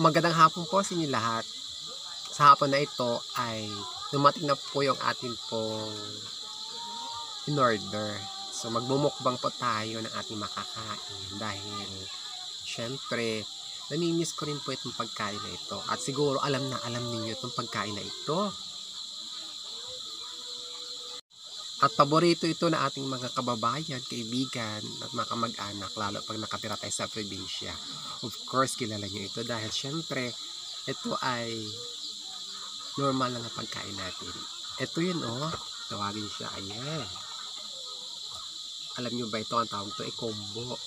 Magandang hapon po sa inyo lahat. Sa hapon na ito ay dumating na po yung atin pong in-order. So magmumukbang po tayo ng ating makakain dahil syempre namimiss ko rin po itong pagkain na ito. At siguro alam ninyo itong pagkain na ito. At paborito ito na ating mga kababayan, kaibigan at mga kamag-anak, lalo pag nakatira tayo sa probinsya. Of course, kilala nyo ito dahil syempre, ito ay normal lang na pagkain natin. Ito yun tawagin siya, ayan. Alam nyo ba ito, ang tawag ito ay combo.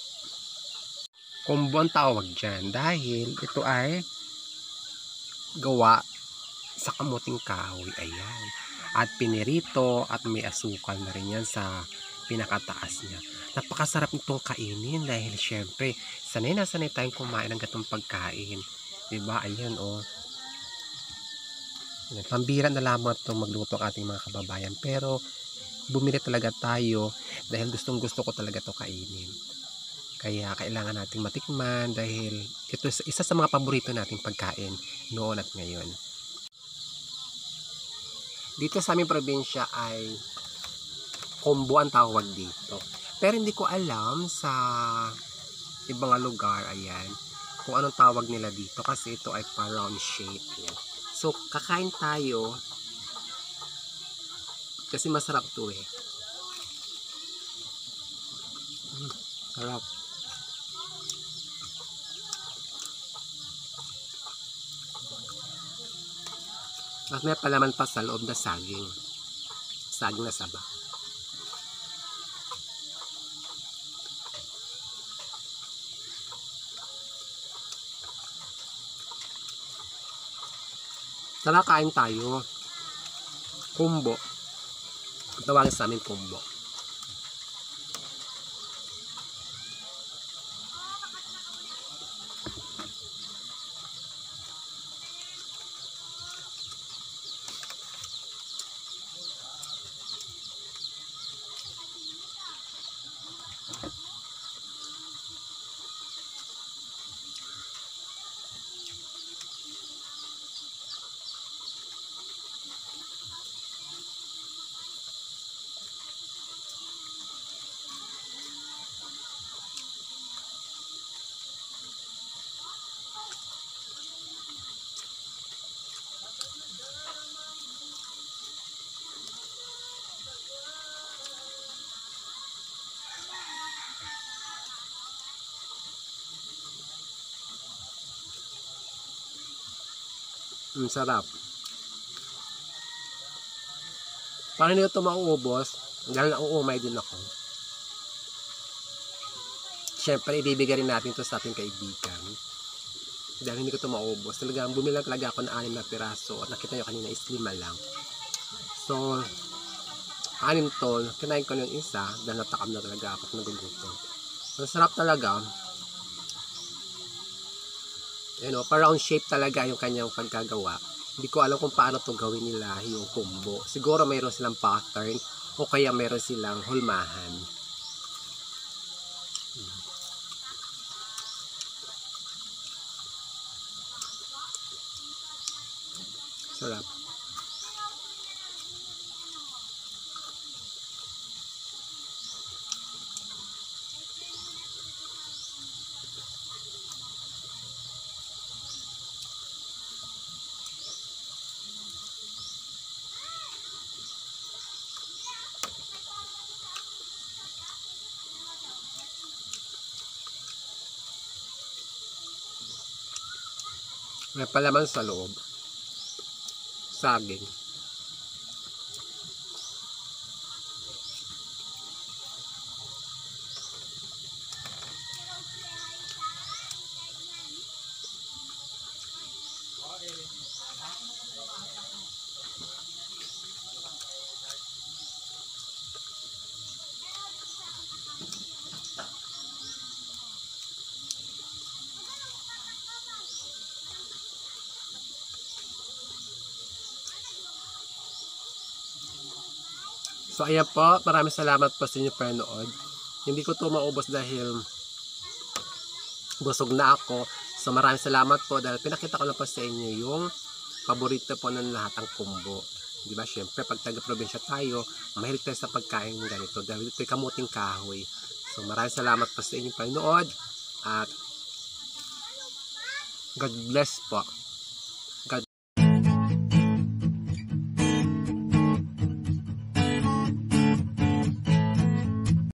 Combo ang tawag dyan dahil ito ay gawa sa kamuting kahoy, ayan. At pinirito at may asukal na rin yan sa pinakataas niya. Napakasarap nitong kainin dahil syempre sanay na sanay tayong kumain ng gatong pagkain. Diba? Ayan pambira na lamang itong magluto ang ating mga kababayan. Pero bumili talaga tayo dahil gustong gusto ko talaga ito kainin. Kaya kailangan nating matikman dahil ito isa sa mga paborito nating pagkain noon at ngayon. Dito sa aming probinsya ay combo ang tawag dito. Pero hindi ko alam sa ibang lugar, ayan, kung anong tawag nila dito kasi ito ay pa-round shape. Ayan. So, kakain tayo kasi masarap ito Sarap. At may palaman pa sa loob na saging. Saging na saba. Tara, kain tayo. Kumbo. Tawagin sa amin kumbo. Sarap. Parang hindi ito mauubos dahil nauumay din ako. Siyempre, ibibigay rin natin ito sa ating kaibigan. Dahil hindi ko ito maubos. Talagang bumili lang talaga ako ng 6 na piraso. At nakita nyo kanina is 5 lang. So, 6 to. Kinain ko yung isa dahil natakam na talaga ako at nagugutom. Masarap talaga. Pa-round shape talaga yung kanyang pagkagawa. Hindi ko alam kung paano to gawin nila yung combo. Siguro mayroon silang pattern o kaya mayroon silang hulmahan. Sarap. May palaman sa loob. Saging. So ayan po, maraming salamat po sa inyo panood. Hindi ko to maubos dahil busog na ako. So maraming salamat po dahil pinakita ko lang po sa inyo yung paborito po ng lahat ang kumbo. Di ba? Syempre, pag taga-probinsya tayo, mahilig tayo sa pagkain ng ganito dahil ito'y kamuting kahoy. So maraming salamat po sa inyong panonood at God bless po.